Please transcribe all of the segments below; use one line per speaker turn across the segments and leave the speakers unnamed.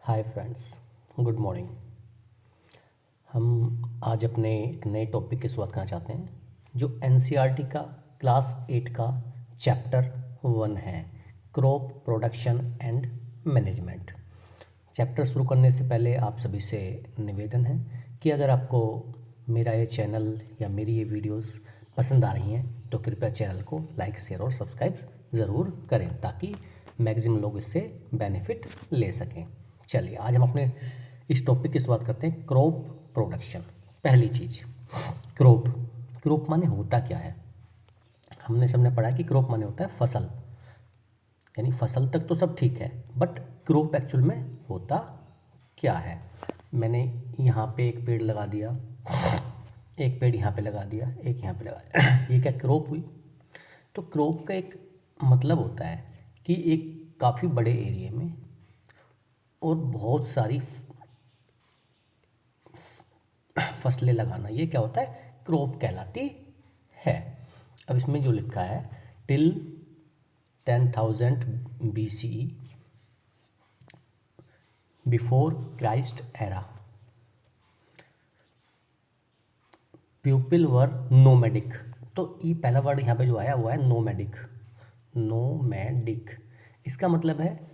Hi friends, good morning. हम आज अपने एक नए टॉपिक की शुरुआत करना चाहते हैं जो एनसीईआरटी का क्लास 8 का चैप्टर 1 है, crop production and management. Chapter शुरू करने से पहले आप सभी से निवेदन है कि अगर आपको मेरा ये चैनल या मेरी ये वीडियोस पसंद आ रही हैं तो कृपया चैनल को लाइक, शेयर और सब्सक्राइब ज़रूर करें ताकि मैक्सिमम लोग इससे बेनिफिट ले सकें। चलिए आज हम अपने इस टॉपिक की शुरुआत करते हैं, क्रॉप प्रोडक्शन। पहली चीज़, क्रॉप क्रॉप माने होता क्या है। हमने सबने पढ़ा है कि क्रॉप माने होता है फसल, यानी फसल तक तो सब ठीक है, बट क्रॉप एक्चुअल में होता क्या है। मैंने यहाँ पे एक पेड़ लगा दिया, एक पेड़ यहाँ पे लगा दिया, एक यहाँ पे लगा दिया ये क्या क्रॉप हुई। तो क्रॉप का एक मतलब होता है कि एक काफ़ी बड़े एरिया में और बहुत सारी फसलें लगाना, ये क्या होता है, क्रॉप कहलाती है। अब इसमें जो लिखा है till 10,000 BCE, before Christ era, people were nomadic. तो ये पहला वर्ड यहाँ पे जो आया हुआ है नोमैडिक। नोमैडिक इसका मतलब है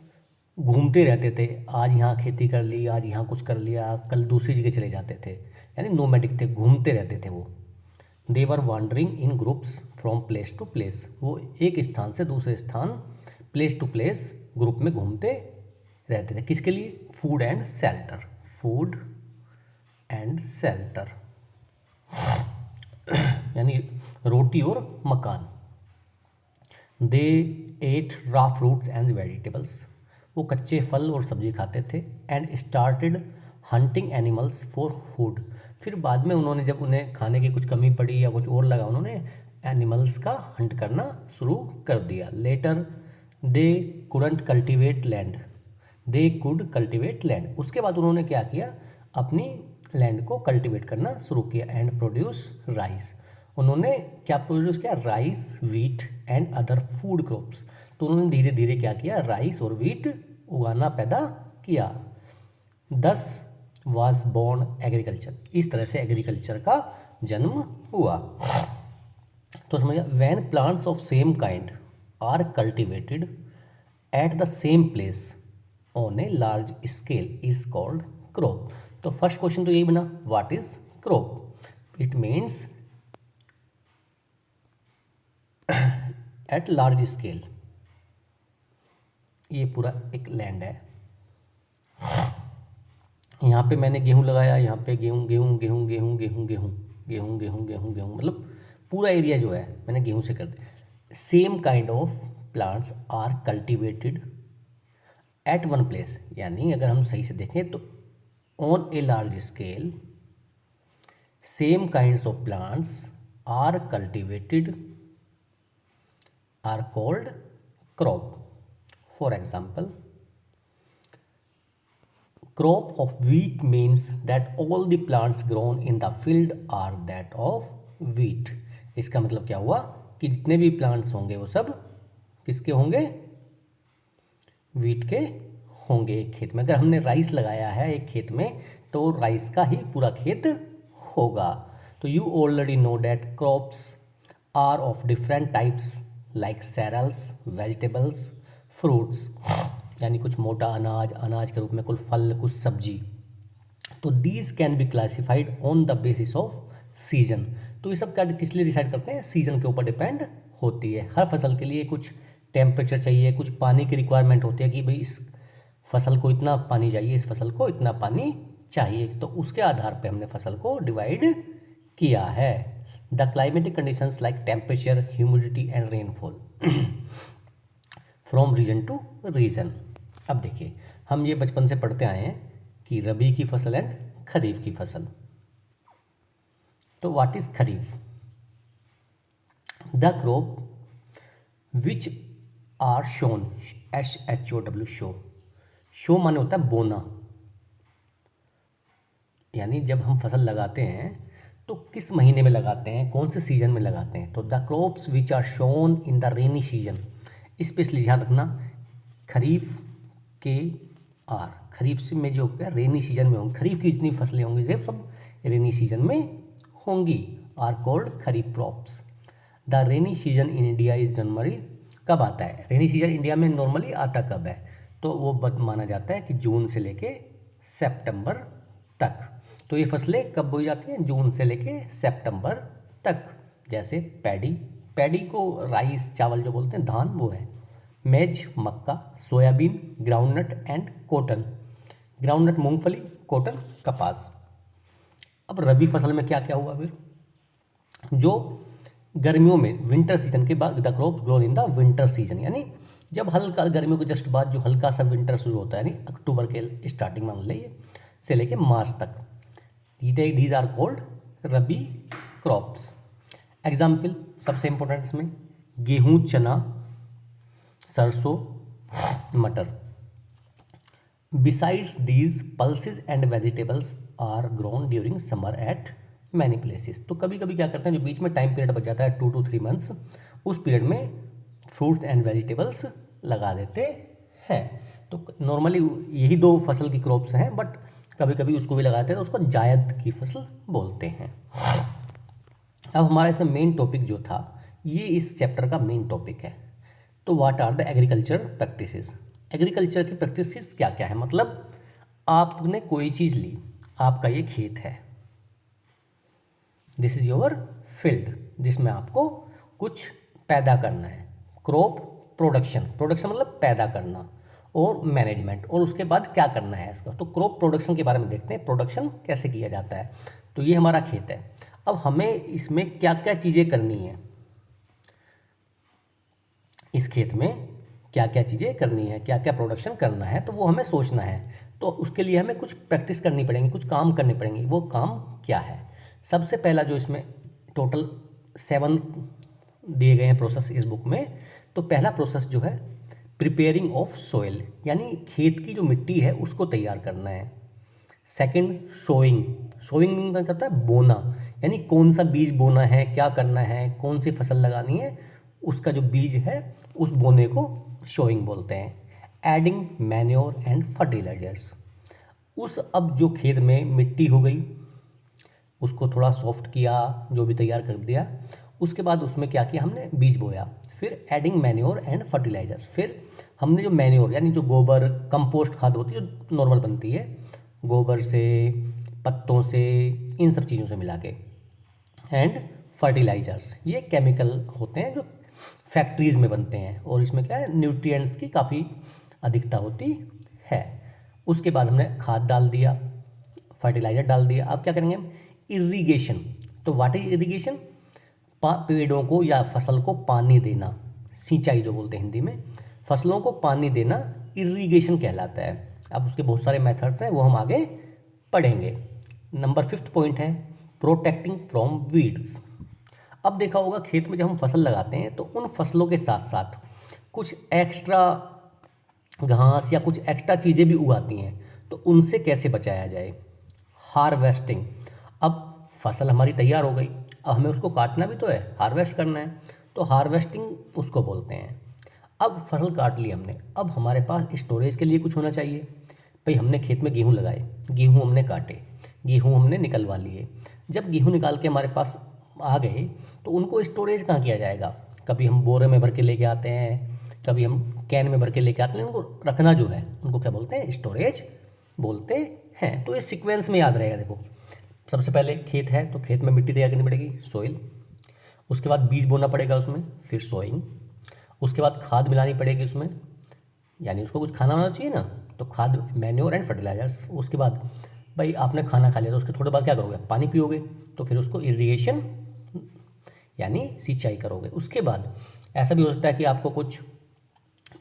घूमते रहते थे, आज यहाँ खेती कर ली, आज यहाँ कुछ कर लिया, कल दूसरी जगह चले जाते थे, यानी नोमैडिक थे, घूमते रहते थे वो। They were wandering in groups from place to place, वो एक स्थान से दूसरे स्थान, प्लेस टू प्लेस, ग्रुप में घूमते रहते थे। किसके लिए? Food and shelter, food and shelter यानी रोटी और मकान। They ate raw fruits and vegetables, वो कच्चे फल और सब्जी खाते थे। And started hunting animals for food, फिर बाद में उन्होंने जब उन्हें खाने की कुछ कमी पड़ी या कुछ और लगा, उन्होंने एनिमल्स का हंट करना शुरू कर दिया। Later they couldn't cultivate land, they could cultivate land, उसके बाद उन्होंने क्या किया, अपनी लैंड को कल्टिवेट करना शुरू किया। एंड प्रोड्यूस राइस, उन्होंने क्या प्रोड्यूस किया, rice, wheat and other food crops. तो उन्होंने धीरे धीरे क्या किया, राइस और व्हीट उगाना पैदा किया। 10 वाज बोर्न एग्रीकल्चर, इस तरह से एग्रीकल्चर का जन्म हुआ। तो समझिए, when plants of same kind are cultivated at the same place on a large scale is called crop. तो फर्स्ट क्वेश्चन तो यही बना, what is crop. It means at large scale, ये पूरा एक लैंड है, यहाँ पे मैंने गेहूँ लगाया, यहाँ पे गेहूँ गेहूँ गेहूँ गेहूँ गेहूँ गेहूँ गेहूँ गेहूँ गेहूँ गेहूँ, मतलब पूरा एरिया जो है मैंने गेहूँ से कर दिया। Same kind of plants are cultivated at one place, यानी अगर हम सही से देखें तो on a large scale same kinds of plants are cultivated are called crop. For example, crop of wheat means that all the plants grown in the field are that of wheat. इसका मतलब क्या हुआ कि जितने भी plants होंगे वो सब किसके होंगे, व्हीट के होंगे। एक खेत में अगर हमने राइस लगाया है एक खेत में तो राइस का ही पूरा खेत होगा। तो you already know that crops are of different types like cereals, vegetables, fruits, यानी कुछ मोटा अनाज, अनाज के रूप में कुछ फल, कुछ सब्जी। तो these can be classified on the basis off season. तो ये सब क्या किस लिए डिसाइड करते हैं, सीजन के ऊपर डिपेंड होती है। हर फसल के लिए कुछ टेम्परेचर चाहिए, कुछ पानी की रिक्वायरमेंट होती है कि भाई इस फसल को इतना पानी चाहिए, इस फसल को इतना पानी चाहिए, तो उसके आधार पर हमने फसल को डिवाइड किया है। The climatic conditions like temperature, humidity and rainfall from region to region। अब देखिए, हम ये बचपन से पढ़ते आए हैं कि रबी की फसल एंड खरीफ की फसल। तो what is kharif? The crop which are shown, SHOW, show, show माने होता है बोना, यानी जब हम फसल लगाते हैं तो किस महीने में लगाते हैं, कौन से सीजन में लगाते हैं। तो the crops which are shown in the rainy season, specially ध्यान रखना, खरीफ के आर, खरीफ में जो क्या रेनी सीजन में होंगी, खरीफ की जितनी फसलें होंगी ये सब रेनी सीजन में होंगी, are called kharif crops. The rainy season in India is January, कब आता है रेनी सीजन इंडिया में नॉर्मली आता कब है, तो वो माना जाता है कि जून से लेके सितंबर तक। तो ये फसलें कब बोई जाती हैं, जून से लेके सितंबर तक। जैसे पैडी, पैडी को राइस चावल जो बोलते हैं धान वो है, मेज मक्का, soybean, groundnut and cotton, groundnut मूंगफली, कॉटन कपास। अब रबी फसल में क्या क्या हुआ फिर, जो गर्मियों में विंटर सीजन के बाद the crop grown in the winter season, यानी जब हल्का गर्मियों के जस्ट बाद जो हल्का सा विंटर शुरू होता है, यानी अक्टूबर के स्टार्टिंग मान लीजिए से लेके मार्च तक, these are called rabi crops. Example सबसे इंपॉर्टेंट इसमें गेहूँ, चना, सरसों, मटर। Besides these pulses and vegetables are grown during summer at many places. तो कभी कभी क्या करते हैं, जो बीच में टाइम पीरियड बच जाता है 2 to 3 मंथ्स, उस पीरियड में फ्रूट्स एंड वेजिटेबल्स लगा देते हैं। तो नॉर्मली यही 2 फसल की क्रॉप्स हैं, बट कभी कभी उसको भी लगाते हैं तो उसको जायद की फसल बोलते हैं। अब हमारा इसमें मेन टॉपिक जो था, ये इस चैप्टर का मेन टॉपिक है। तो what are the agriculture practices, agriculture की प्रैक्टिसेस क्या क्या है, मतलब आपने कोई चीज़ ली, आपका ये खेत है, दिस इज योर फील्ड, जिसमें आपको कुछ पैदा करना है। क्रॉप प्रोडक्शन, प्रोडक्शन मतलब पैदा करना, और मैनेजमेंट, और उसके बाद क्या करना है इसका। तो क्रॉप प्रोडक्शन के बारे में देखते हैं, प्रोडक्शन कैसे किया जाता है। तो ये हमारा खेत है, अब हमें इसमें क्या क्या चीज़ें करनी है, इस खेत में क्या क्या चीज़ें करनी है, क्या क्या प्रोडक्शन करना है, तो वो हमें सोचना है। तो उसके लिए हमें कुछ प्रैक्टिस करनी पड़ेगी, कुछ काम करने पड़ेंगे। वो काम क्या है, सबसे पहला जो इसमें टोटल 7 दिए गए हैं प्रोसेस इस बुक में। तो पहला प्रोसेस जो है प्रिपेयरिंग ऑफ सोइल, यानी खेत की जो मिट्टी है उसको तैयार करना है। सेकंड सोइंग, सोइंग मीन क्या करता है, बोना, यानी कौन सा बीज बोना है, क्या करना है, कौन सी फसल लगानी है, उसका जो बीज है उस बोने को सोइंग बोलते हैं। एडिंग मैन्योर एंड फर्टिलाइजर्स, उस अब जो खेत में मिट्टी हो गई उसको थोड़ा सॉफ्ट किया, जो भी तैयार कर दिया, उसके बाद उसमें क्या किया, हमने बीज बोया। फिर एडिंग मैन्योर एंड फर्टिलाइजर्स, फिर हमने जो मैन्योर यानी जो गोबर कंपोस्ट खाद होती है जो नॉर्मल बनती है गोबर से, पत्तों से, इन सब चीज़ों से मिला के। एंड फर्टिलाइजर्स, ये केमिकल होते हैं जो फैक्ट्रीज़ में बनते हैं, और इसमें क्या है, न्यूट्रिएंट्स की काफ़ी अधिकता होती है। उसके बाद हमने खाद डाल दिया, फर्टिलाइजर डाल दिया। अब क्या करेंगे हम, इरिगेशन। तो व्हाट इज इरिगेशन, पेड़ों को या फसल को पानी देना, सिंचाई जो बोलते हैं हिंदी में, फसलों को पानी देना इरिगेशन कहलाता है। अब उसके बहुत सारे मेथड्स हैं, वो हम आगे पढ़ेंगे। नंबर 5th पॉइंट है प्रोटेक्टिंग फ्रॉम वीड्स। अब देखा होगा खेत में जब हम फसल लगाते हैं तो उन फसलों के साथ साथ कुछ एक्स्ट्रा घास या कुछ एक्स्ट्रा चीज़ें भी उगाती हैं, तो उनसे कैसे बचाया जाए। हार्वेस्टिंग, अब फसल हमारी तैयार हो गई, अब हमें उसको काटना भी तो है, हार्वेस्ट करना है, तो हार्वेस्टिंग उसको बोलते हैं। अब फसल काट ली हमने, अब हमारे पास स्टोरेज के लिए कुछ होना चाहिए। भाई हमने खेत में गेहूँ लगाए, गेहूँ हमने काटे, गेहूँ हमने निकलवा लिए। जब गेहूँ निकाल के हमारे पास आ गए तो उनको स्टोरेज कहाँ किया जाएगा, कभी हम बोरे में भर के लेके आते हैं, कभी हम कैन में भर के लेके आते हैं। उनको रखना जो है उनको क्या बोलते हैं, स्टोरेज बोलते हैं। तो ये सीक्वेंस में याद रहेगा। देखो सबसे पहले खेत है तो खेत में मिट्टी तैयार करनी पड़ेगी, सोइल, उसके बाद बीज बोना पड़ेगा उसमें, फिर सोइंग, उसके बाद खाद मिलानी पड़ेगी उसमें, यानी उसको कुछ खाना होना चाहिए ना, तो खाद, मैन्योर एंड फर्टिलाइजर्स। उसके बाद भाई आपने खाना खा लिया तो उसके थोड़े बाद क्या करोगे, पानी पियोगे, तो फिर उसको इरिगेशन यानी सिंचाई करोगे। उसके बाद ऐसा भी हो सकता है कि आपको कुछ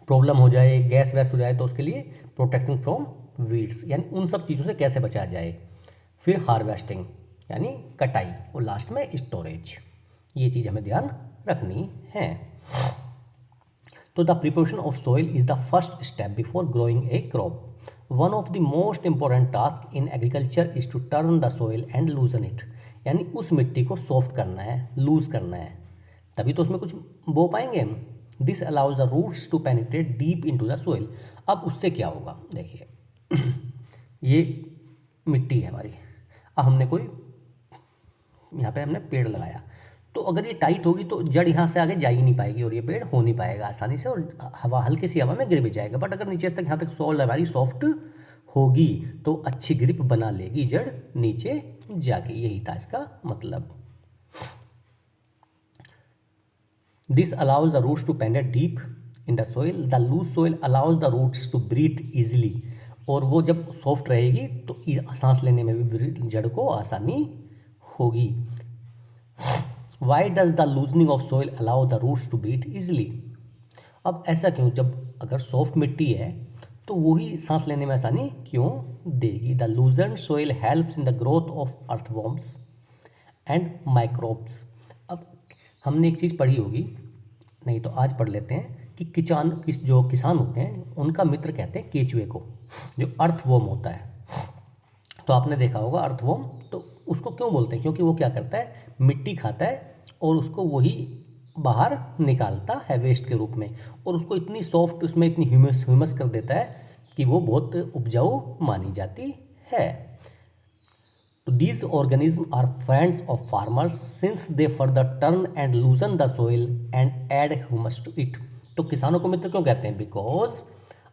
प्रॉब्लम हो जाए, गैस वैस हो जाए, तो उसके लिए प्रोटेक्टिंग फ्रॉम वीड्स, यानी उन सब चीज़ों से कैसे बचाया जाए। फिर हार्वेस्टिंग यानी कटाई, और लास्ट में स्टोरेज। ये चीज़ हमें ध्यान रखनी है। तो the preparation of soil is the first step before growing a crop. One of the most important task in agriculture is to turn the soil and loosen it, यानी उस मिट्टी को सॉफ्ट करना है, लूज करना है, तभी तो उसमें कुछ बो पाएंगे हम। This allows the roots to penetrate deep into the soil. अब उससे क्या होगा, देखिए ये मिट्टी है हमारी। अब हमने कोई यहाँ पे हमने पेड़ लगाया, तो अगर ये टाइट होगी तो जड़ यहाँ से आगे जा ही नहीं पाएगी और ये पेड़ हो नहीं पाएगा आसानी से, और हवा हल्की सी हवा में गिर भी जाएगा। बट अगर नीचे तक यहाँ तक सॉइल हमारी सॉफ्ट होगी तो अच्छी ग्रिप बना लेगी जड़ नीचे जाके। यही था इसका मतलब। This allows the roots to penetrate deep in the soil. The loose soil allows the roots to breathe easily. और वो जब सॉफ्ट रहेगी तो सांस लेने में भी जड़ को आसानी होगी। Why does the loosening of soil allow the roots to breathe easily. अब ऐसा क्यों, जब अगर सॉफ्ट मिट्टी है तो वही सांस लेने में आसानी क्यों देगी। The लूजन soil helps in the growth of earthworms and microbes. अब हमने एक चीज़ पढ़ी होगी, नहीं तो आज पढ़ लेते हैं कि जो किसान होते हैं उनका मित्र कहते हैं केचुए को, जो अर्थवॉर्म होता है। तो आपने देखा होगा अर्थवॉर्म, तो उसको क्यों बोलते हैं, क्योंकि वो क्या करता है, मिट्टी खाता है और उसको वही बाहर निकालता है वेस्ट के रूप में, और उसको इतनी सॉफ्ट, उसमें इतनी ह्यूमस कर देता है कि वो बहुत उपजाऊ मानी जाती है। तो these organisms are friends of farmers since they further turn and loosen the soil and add humus to it। तो किसानों को मित्र क्यों कहते हैं, बिकॉज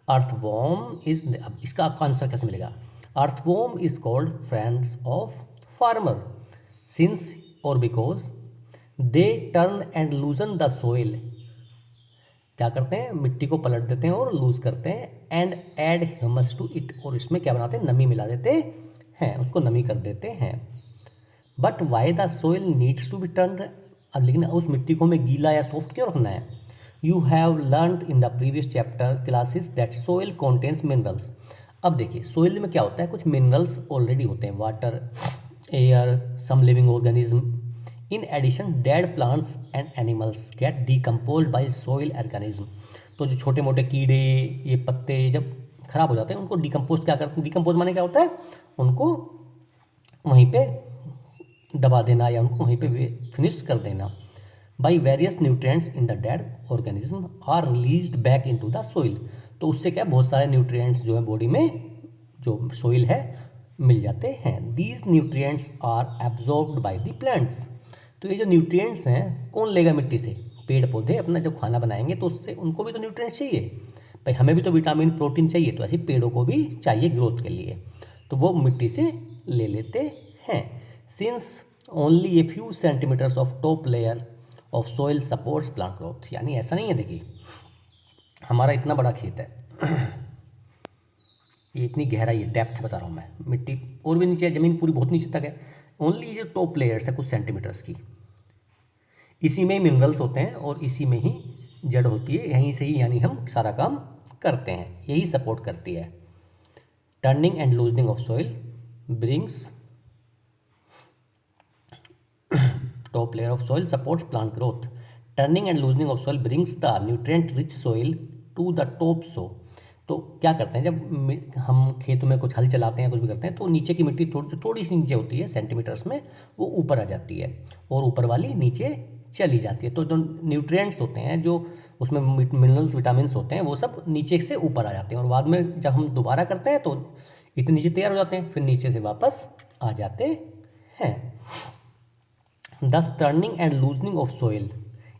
अर्थवॉर्म इज, अब इसका आंसर कैसे मिलेगा, earthworm is called friends of farmer since और because they turn and loosen the soil. क्या करते हैं, मिट्टी को पलट देते हैं और लूज करते हैं, and add humus to it, और इसमें क्या बनाते हैं, नमी मिला देते हैं, उसको नमी कर देते हैं। But why the soil needs to be turn. अब लेकिन उस मिट्टी को हमें गीला या सॉफ्ट क्यों रखना है। You have learned in the previous chapter classes that soil contains minerals. अब देखिए सोइल में क्या होता है, कुछ मिनरल्स ऑलरेडी होते हैं, water, air, some living organism. In addition dead plants and animals get decompose by soil organism. तो जो छोटे मोटे कीड़े, ये पत्ते जब खराब हो जाते हैं उनको डिकम्पोज क्या करते हैं, डिकम्पोज माने क्या होता है, उनको वहीं पे दबा देना या उनको वहीं पे फिनिश कर देना। By various nutrients in the dead organism are released back into the soil. तो उससे क्या, बहुत सारे न्यूट्रिएंट्स जो है बॉडी में, जो सोइल है, मिल जाते हैं। These nutrients are absorbed by the plants. तो ये जो न्यूट्रिएंट्स हैं कौन लेगा मिट्टी से, पेड़ पौधे अपना जब खाना बनाएंगे तो उससे उनको भी तो न्यूट्रिएंट्स चाहिए भाई, हमें भी तो विटामिन प्रोटीन चाहिए, तो ऐसे पेड़ों को भी चाहिए ग्रोथ के लिए, तो वो मिट्टी से ले लेते हैं। Since only a few centimetres of top layer of soil supports plant growth. यानी ऐसा नहीं है, देखिए हमारा इतना बड़ा खेत है, ये इतनी गहराई है, डेप्थ बता रहा हूँ मैं, मिट्टी और भी नीचे है, ज़मीन पूरी बहुत नीचे तक है, ओनली ये टॉप लेयर्स है कुछ सेंटीमीटर्स की, इसी में ही मिनरल्स होते हैं और इसी में ही जड़ होती है, यहीं से ही यानी हम सारा काम करते हैं, यही सपोर्ट करती है। Turning and loosening of soil brings top layer of soil supports plant growth. Turning and loosening of soil brings the nutrient rich soil to the top so. तो क्या करते हैं, जब हम खेतों में कुछ हल चलाते हैं, कुछ भी करते हैं, तो नीचे की मिट्टी थोड़ी सी नीचे होती है सेंटीमीटर्स में, वो ऊपर आ जाती है और ऊपर वाली नीचे चली जाती है। तो जो न्यूट्रिएंट्स होते हैं, जो उसमें मिनरल्स विटामिन्स होते हैं, वो सब नीचे से ऊपर आ जाते हैं, और बाद में जब हम दोबारा करते हैं तो इतने नीचे तैयार हो जाते हैं, फिर नीचे से वापस आ जाते हैं। दस turning and loosening of soil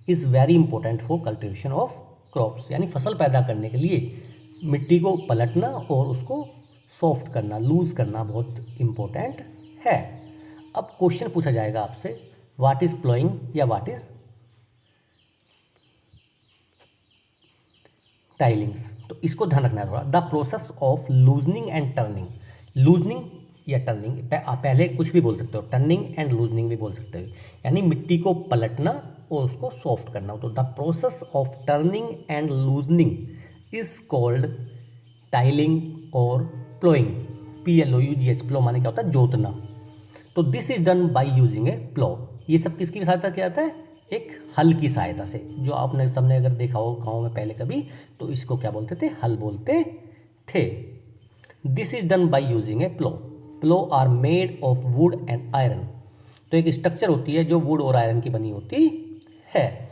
is very important for cultivation of crops. यानी फसल पैदा करने के लिए मिट्टी को पलटना और उसको सॉफ्ट करना, लूज करना बहुत इम्पोर्टेंट है। अब क्वेश्चन पूछा जाएगा आपसे, व्हाट इज प्लोइंग या व्हाट इज टाइलिंग्स। तो इसको ध्यान रखना है थोड़ा। The process of loosening and turning, loosening या टर्निंग, पहले कुछ भी बोल सकते हो, टर्निंग एंड लूजनिंग भी बोल सकते हो, यानी मिट्टी को पलटना और उसको सॉफ्ट करना। तो the process of turning and loosening is called tilling और प्लोइंग। PLOUGH, प्लो माने क्या होता है, जोतना। तो this is done by using a plough. ये सब किसकी सहायता किया जाता है, एक हल की सहायता से, जो आपने सबने अगर देखा हो गाँव में पहले कभी, तो इसको क्या बोलते थे, हल बोलते थे। This is done by using a plough. Plough are made of wood and iron. तो एक स्ट्रक्चर होती है जो वुड और आयरन की बनी होती है,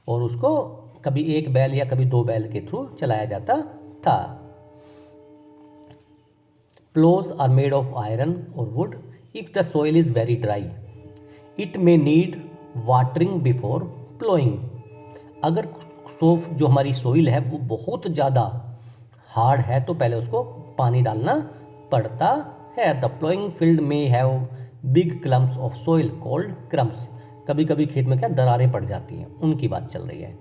और उसको कभी एक बैल या कभी दो बैल के थ्रू चलाया जाता था। Plows are made of iron or wood. If the soil is very dry, it may need watering before plowing. अगर जो हमारी सोइल है वो बहुत ज़्यादा हार्ड है तो पहले उसको पानी डालना पड़ता है. द प्लोइंग फील्ड में have big clumps of soil called crumbs. कभी कभी खेत में क्या दरारें पड़ जाती हैं, उनकी बात चल रही है.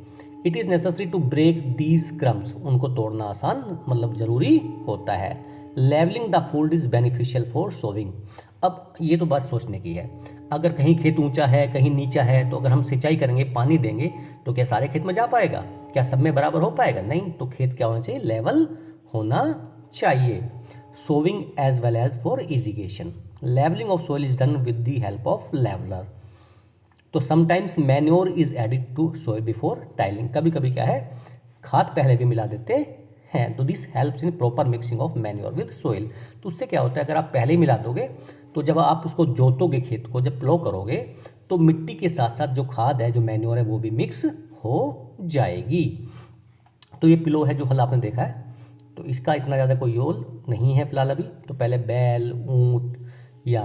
It is necessary to break these crumbs. उनको तोड़ना आसान मतलब ज़रूरी होता है. Levelling the field is beneficial for sowing. अब ये तो बात सोचने की है. अगर कहीं खेत ऊंचा है कहीं नीचा है तो अगर हम सिंचाई करेंगे पानी देंगे तो क्या सारे खेत में जा पाएगा? क्या सब में बराबर हो पाएगा? नहीं. तो खेत क्या होना चाहिए? लेवल होना चाहिए. Sowing as well as for irrigation. Levelling of soil is done with the help of leveller. तो sometimes manure is added to soil before tilling. कभी कभी क्या है खाद पहले भी मिला देते हैं. तो this helps in proper mixing of manure with soil. तो उससे क्या होता है अगर आप पहले ही मिला दोगे तो जब आप उसको जोतोगे खेत को जब प्लो करोगे तो मिट्टी के साथ साथ जो खाद है जो मैन्योर है वो भी मिक्स हो जाएगी. तो ये पिलो है जो हल आपने देखा है. तो इसका इतना ज़्यादा कोई योल नहीं है फिलहाल अभी. तो पहले बैल ऊंट या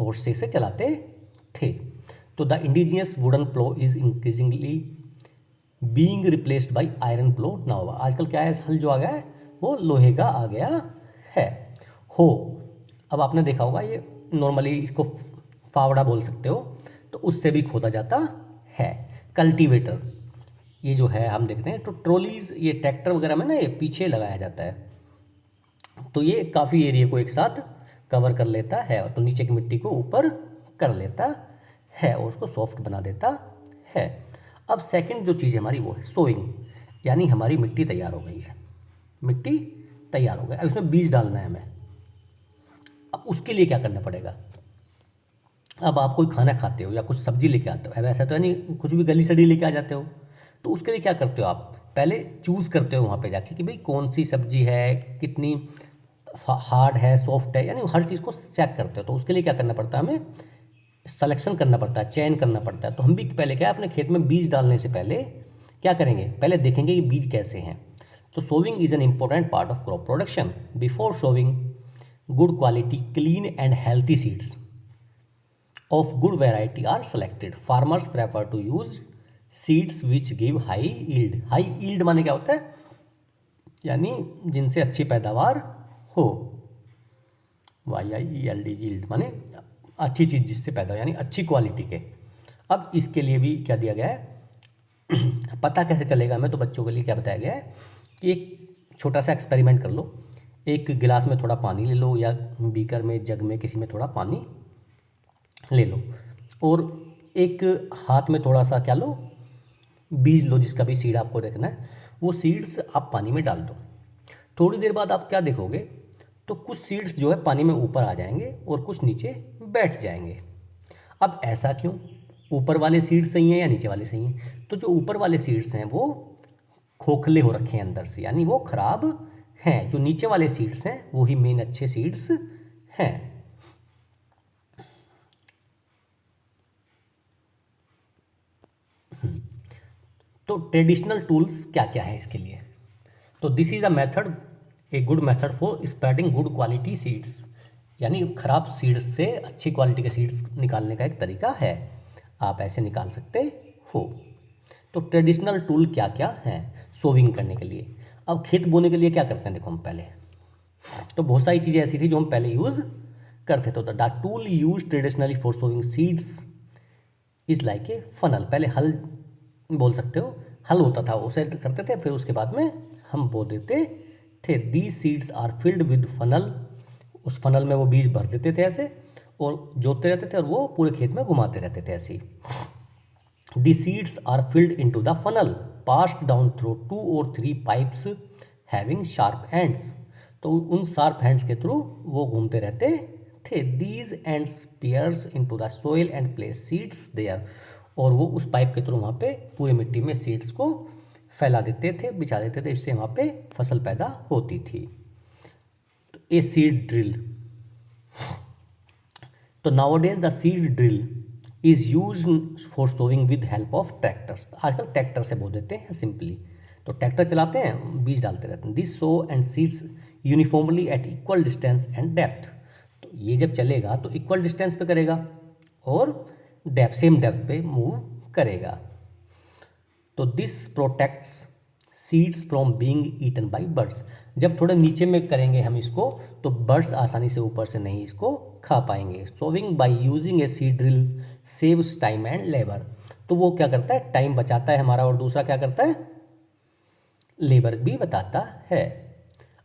हॉर्से से चलाते थे. तो the indigenous wooden plough is increasingly being replaced by iron plough now. आजकल क्या है हल जो आ गया है वो लोहे का आ गया है. हो अब आपने देखा होगा ये नॉर्मली इसको फावड़ा बोल सकते हो. तो उससे भी खोदा जाता है. कल्टीवेटर ये जो है हम देखते हैं. तो ट्रॉलीज ये ट्रैक्टर वगैरह में ना ये पीछे लगाया जाता है. तो ये काफ़ी एरिया को एक साथ कवर कर लेता है. तो नीचे की मिट्टी को ऊपर कर लेता है और उसको सॉफ्ट बना देता है. अब सेकंड जो चीज़ है हमारी वो है सोइंग. यानी हमारी मिट्टी तैयार हो गई है. मिट्टी तैयार हो गई. अब इसमें बीज डालना है हमें. अब उसके लिए क्या करना पड़ेगा? अब आप कोई खाना खाते हो या कुछ सब्जी लेके आते हो. अब ऐसा तो है नहीं कुछ भी गली सड़ी लेके आ जाते हो. तो उसके लिए क्या करते हो आप पहले चूज़ करते हो वहाँ पे जाके कि भाई कौन सी सब्जी है कितनी हार्ड है सॉफ्ट है. यानी हर चीज़ को चेक करते हो. तो उसके लिए क्या करना पड़ता है हमें सिलेक्शन करना पड़ता है चयन करना पड़ता है. तो हम भी पहले क्या अपने खेत में बीज डालने से पहले क्या करेंगे पहले देखेंगे कि बीज कैसे हैं. तो sowing is an important part of crop production. Before sowing good quality clean and healthy seeds of good variety are selected. Farmers prefer to use seeds which give high yield. High yield माने क्या होता है? यानी जिनसे अच्छी पैदावार हो. YIELD yield माने अच्छी चीज़ जिससे पैदा हो यानी अच्छी क्वालिटी के. अब इसके लिए भी क्या दिया गया है पता कैसे चलेगा हमें? तो बच्चों के लिए क्या बताया गया है कि एक छोटा सा एक्सपेरिमेंट कर लो. एक गिलास में थोड़ा पानी ले लो या बीकर में जग में किसी में थोड़ा पानी ले लो और एक हाथ में थोड़ा सा क्या लो बीज लो जिसका भी सीड आपको रखना है. वो सीड्स आप पानी में डाल दो. थोड़ी देर बाद आप क्या देखोगे तो कुछ सीड्स जो है पानी में ऊपर आ जाएंगे और कुछ नीचे बैठ जाएंगे. अब ऐसा क्यों? ऊपर वाले सीड्स सही हैं या नीचे वाले सही हैं? तो जो ऊपर वाले सीड्स हैं वो खोखले हो रखे हैं अंदर से यानी वो खराब हैं. जो नीचे वाले सीड्स हैं वो ही मेन अच्छे सीड्स हैं. तो ट्रेडिशनल टूल्स क्या क्या है इसके लिए? तो this is a method a good method for spreading good quality seeds. यानी खराब सीड्स से अच्छी क्वालिटी के सीड्स निकालने का एक तरीका है. आप ऐसे निकाल सकते हो. तो ट्रेडिशनल टूल क्या क्या हैं सोविंग करने के लिए? अब खेत बोने के लिए क्या करते हैं देखो हम पहले. तो बहुत सारी चीज़ें ऐसी थी जो हम पहले यूज़ करते थे. तो the tool use traditionally for sowing seeds is like a funnel. पहले हल बोल सकते हो. हल होता था उसे करते थे फिर उसके बाद में हम बो देते थे. These seeds are filled with funnel. उस फनल में वो बीज भर देते थे ऐसे और जोतते रहते थे और वो पूरे खेत में घुमाते रहते थे ऐसे ही. The seeds are filled into the funnel, passed down through 2 or 3 pipes having sharp ends. तो उन शार्प हैंड्स के थ्रू वो घूमते रहते थे. These ends pierce into the soil and place seeds there. और वो उस पाइप के थ्रू वहाँ पे पूरी मिट्टी में सीड्स को फैला देते थे बिछा देते थे. इससे वहाँ पे फसल पैदा होती थी. तो ए सीड ड्रिल. तो nowadays the seed drill is use for sowing with help of tractors. आजकल ट्रैक्टर से बो देते हैं सिंपली. तो ट्रैक्टर चलाते हैं बीज डालते रहते हैं. This so and seeds uniformly eight equal distance and depth. तो ये जब चलेगा तो इक्वल डिस्टेंस पे करेगा और डेप्थ सेम डेप्थ पे मूव करेगा। तो this protects seeds from being eaten by birds. जब थोड़े नीचे में करेंगे हम इसको तो बर्ड्स आसानी से ऊपर से नहीं इसको खा पाएंगे। Sowing bye using a seed drill saves time and labour. तो वो क्या करता है, टाइम बचाता है हमारा, और दूसरा क्या करता है, लेबर भी बताता है।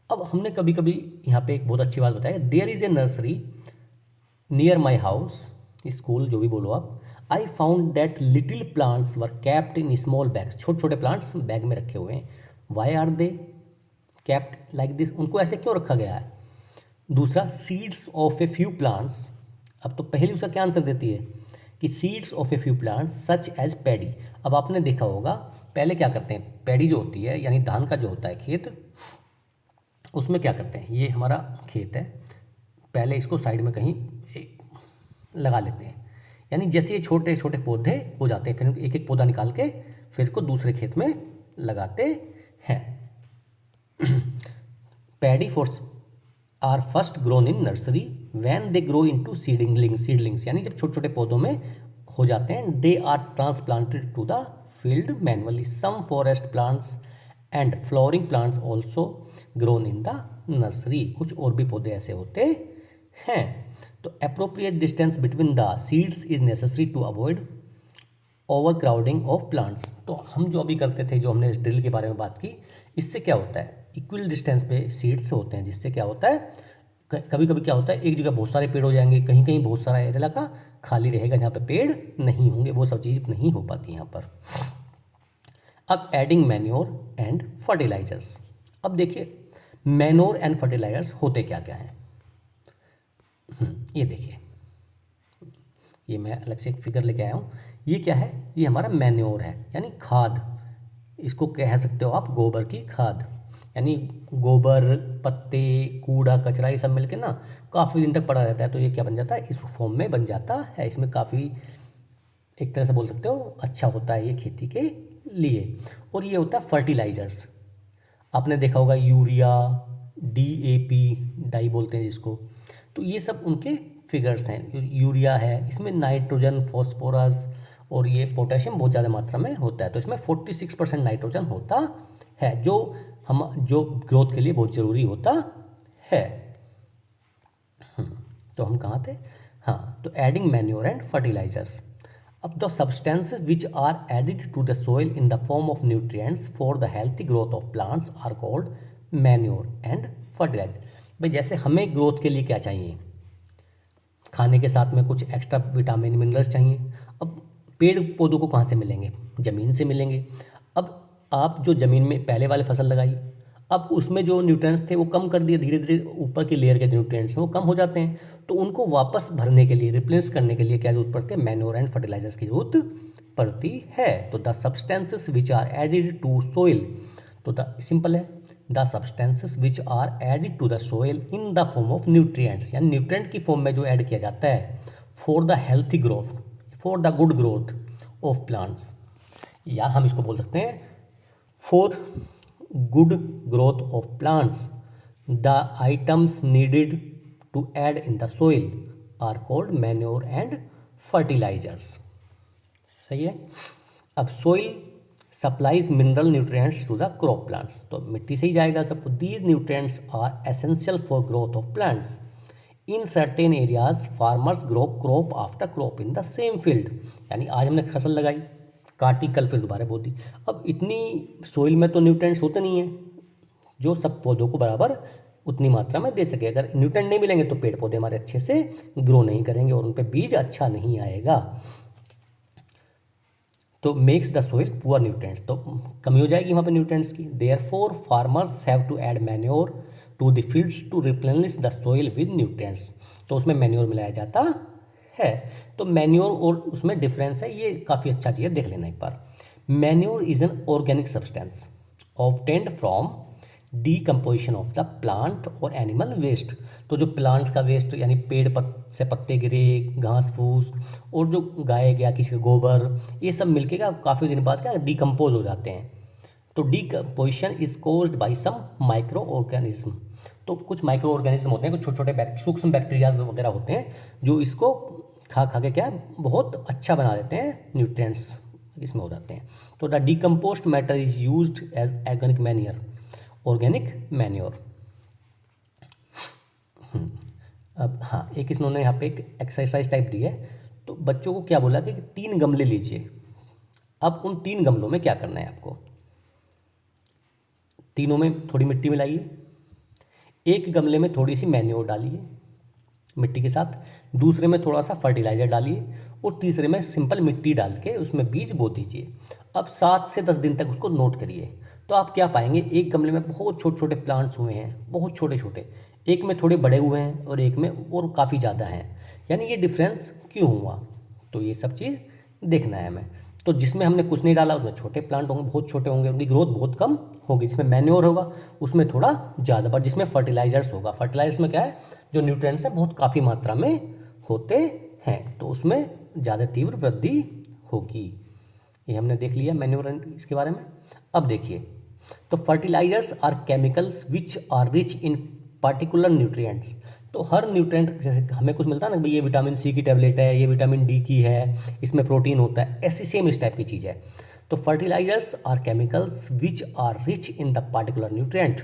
अब हमने कभी कभी यहाँ पे एक बहुत अच्छी बात बताई, there is a nursery near my house, school जो भी बोलो आप, I found that little plants were kept in small bags. छोटे छोटे प्लांट्स बैग में रखे हुए हैं। Why are they kept like this, उनको ऐसे क्यों रखा गया है। दूसरा, seeds of a few plants. अब तो पहले उसका क्या आंसर देती है कि seeds of a few plants such as paddy. अब आपने देखा होगा पहले क्या करते हैं, पैडी जो होती है यानी धान का जो होता है खेत, उसमें क्या करते हैं, ये हमारा खेत है, पहले इसको साइड में कहीं लगा लेते हैं, यानी जैसे ये छोटे छोटे पौधे हो जाते हैं, फिर एक एक पौधा निकाल के फिर को दूसरे खेत में लगाते हैं। Paddy force are first grown in nursery when they grow into seedlings, यानी जब छोटे छोटे पौधों में हो जाते हैं, they are transplanted to the field manually. Some forest plants and flowering plants also grown in the nursery. कुछ और भी पौधे ऐसे होते हैं। तो appropriate distance between the seeds is necessary to avoid over crowding of plants. तो हम जो अभी करते थे, जो हमने इस ड्रिल के बारे में बात की, इससे क्या होता है, इक्वल डिस्टेंस पे सीड्स होते हैं, जिससे क्या होता है, कभी कभी क्या होता है, एक जगह बहुत सारे पेड़ हो जाएंगे, कहीं कहीं बहुत सारा इलाका खाली रहेगा जहाँ पे पेड़ नहीं होंगे, वो सब चीज़ नहीं हो पाती यहाँ पर। अब एडिंग मैन्योर एंड फर्टिलाइजर्स। अब देखिए मैन्योर एंड फर्टिलाइजर्स होते क्या क्या हैं। ये देखिए, ये मैं अलग से एक फिगर लेके आया हूँ। ये क्या है, ये हमारा मैन्योर है, यानी खाद, इसको कह सकते हो आप गोबर की खाद, यानी गोबर, पत्ते, कूड़ा, कचरा, ये सब मिलके ना काफ़ी दिन तक पड़ा रहता है, तो ये क्या बन जाता है, इस फॉर्म में बन जाता है। इसमें काफ़ी एक तरह से बोल सकते हो अच्छा होता है ये खेती के लिए। और ये होता है फर्टिलाइजर्स। आपने देखा होगा यूरिया, DAP, डाई बोलते हैं जिसको, तो ये सब उनके फिगर्स हैं। यूरिया है, इसमें नाइट्रोजन, फॉस्फोरस और ये पोटेशियम बहुत ज़्यादा मात्रा में होता है। तो इसमें 46% नाइट्रोजन होता है, जो ग्रोथ के लिए बहुत ज़रूरी होता है। तो हम कहाँ थे, हाँ, तो एडिंग मैन्योर एंड फर्टिलाइजर्स। अब the substances which are added to the soil in the form of nutrients for the healthy growth of plants are called manure and fertiliser. भाई जैसे हमें ग्रोथ के लिए क्या चाहिए, खाने के साथ में कुछ एक्स्ट्रा विटामिन मिनरल्स चाहिए। अब पेड़ पौधों को कहाँ से मिलेंगे, ज़मीन से मिलेंगे। अब आप जो ज़मीन में पहले वाले फसल लगाई, अब उसमें जो न्यूट्रिएंट्स थे वो कम कर दिए, धीरे धीरे ऊपर की लेयर के न्यूट्रिएंट्स हैं वो कम हो जाते हैं, तो उनको वापस भरने के लिए, रिप्लेस करने के लिए क्या जरूरत पड़ती है, मैन्योर एंड फर्टिलाइजर्स की जरूरत पड़ती है। तो the substances which are added to soil, तो द सिंपल है, the substances which are added to the soil in the form of nutrients, यानी न्यूट्रिएंट की फॉर्म में जो ऐड किया जाता है, for the healthy growth, for the good growth of plants, या हम इसको बोल सकते हैं for good growth of plants, the items needed to add in the soil are called manure and fertilisers. सही है। अब soil supplies mineral nutrients to the crop plants, तो मिट्टी से ही जाएगा सबको। These nutrients are essential for growth of plants. In certain areas farmers grow crop after crop in the same field, यानी आज हमने फसल लगाई, काटी, कल फिर दोबारा बो दी। अब इतनी सोइल में तो न्यूट्रिएंट्स होते नहीं हैं जो सब पौधों को बराबर उतनी मात्रा में दे सके। अगर न्यूट्रिएंट नहीं मिलेंगे तो पेड़ पौधे हमारे अच्छे से ग्रो नहीं करेंगे और उन पर बीज अच्छा नहीं आएगा। तो makes the soil poor nutrients, तो कमी हो जाएगी वहाँ पे न्यूट्रिएंट्स की। Therefore farmers have to add manure to the fields to replenish the soil with nutrients, तो उसमें मैन्योर मिलाया जाता है। तो मैन्योर और उसमें डिफरेंस है, ये काफ़ी अच्छा चीज़ है, देख लेना एक बार। Manure is an organic substance obtained from decomposition of the plant और एनिमल वेस्ट, तो जो प्लांट का वेस्ट यानी पेड़ से पत्ते गिरे, घास फूस और जो गाय गया किसी का गोबर, ये सब मिलके क्या काफ़ी दिन बाद क्या डीकम्पोज हो जाते हैं। तो decomposition is caused by some micro organism, तो कुछ माइक्रो ऑर्गेनिज्म होते हैं, कुछ छोटे छोटे सूक्ष्म बैक्टीरियाज वगैरह होते हैं जो इसको खा खा के क्या है बहुत अच्छा बना देते हैं, न्यूट्रिएंट्स इसमें हो जाते हैं। तो the decomposed matter is used as organic manure, organic manure. अब हाँ, एक इन्होंने यहाँ पे एक एक्सरसाइज टाइप दी है। तो बच्चों को क्या बोला कि 3 गमले लीजिए। अब उन 3 गमलों में क्या करना है आपको, तीनों में थोड़ी मिट्टी मिलाइए, एक गमले में थोड़ी सी मैन्योर डालिए मिट्टी के साथ, दूसरे में थोड़ा सा फर्टिलाइज़र डालिए और तीसरे में सिंपल मिट्टी डाल के उसमें बीज बो दीजिए। अब 7 से 10 दिन तक उसको नोट करिए। तो आप क्या पाएंगे, एक गमले में बहुत छोटे छोटे प्लांट्स हुए हैं, बहुत छोटे छोटे, एक में थोड़े बड़े हुए हैं और एक में और काफ़ी ज़्यादा हैं। यानी ये डिफरेंस क्यों हुआ, तो ये सब चीज़ देखना है हमें। तो जिसमें हमने कुछ नहीं डाला उसमें छोटे प्लांट होंगे, बहुत छोटे होंगे, उनकी ग्रोथ बहुत कम होगी। जिसमें मैन्योर होगा उसमें थोड़ा ज़्यादा, पर जिसमें फर्टिलाइजर्स होगा, फर्टिलाइजर्स में क्या है जो न्यूट्रिएंट्स है बहुत काफ़ी मात्रा में होते हैं, तो उसमें ज़्यादा तीव्र वृद्धि होगी। ये हमने देख लिया मैन्योर इसके बारे में। अब देखिए, तो fertilisers are chemicals which are rich in particular nutrients. तो हर न्यूट्रिएंट, जैसे हमें कुछ मिलता है ना भाई, ये विटामिन सी की टैबलेट है, ये विटामिन डी की है, इसमें प्रोटीन होता है, ऐसी सेम इस टाइप की चीज़ है। तो fertilisers are chemicals which are rich in the particular nutrient.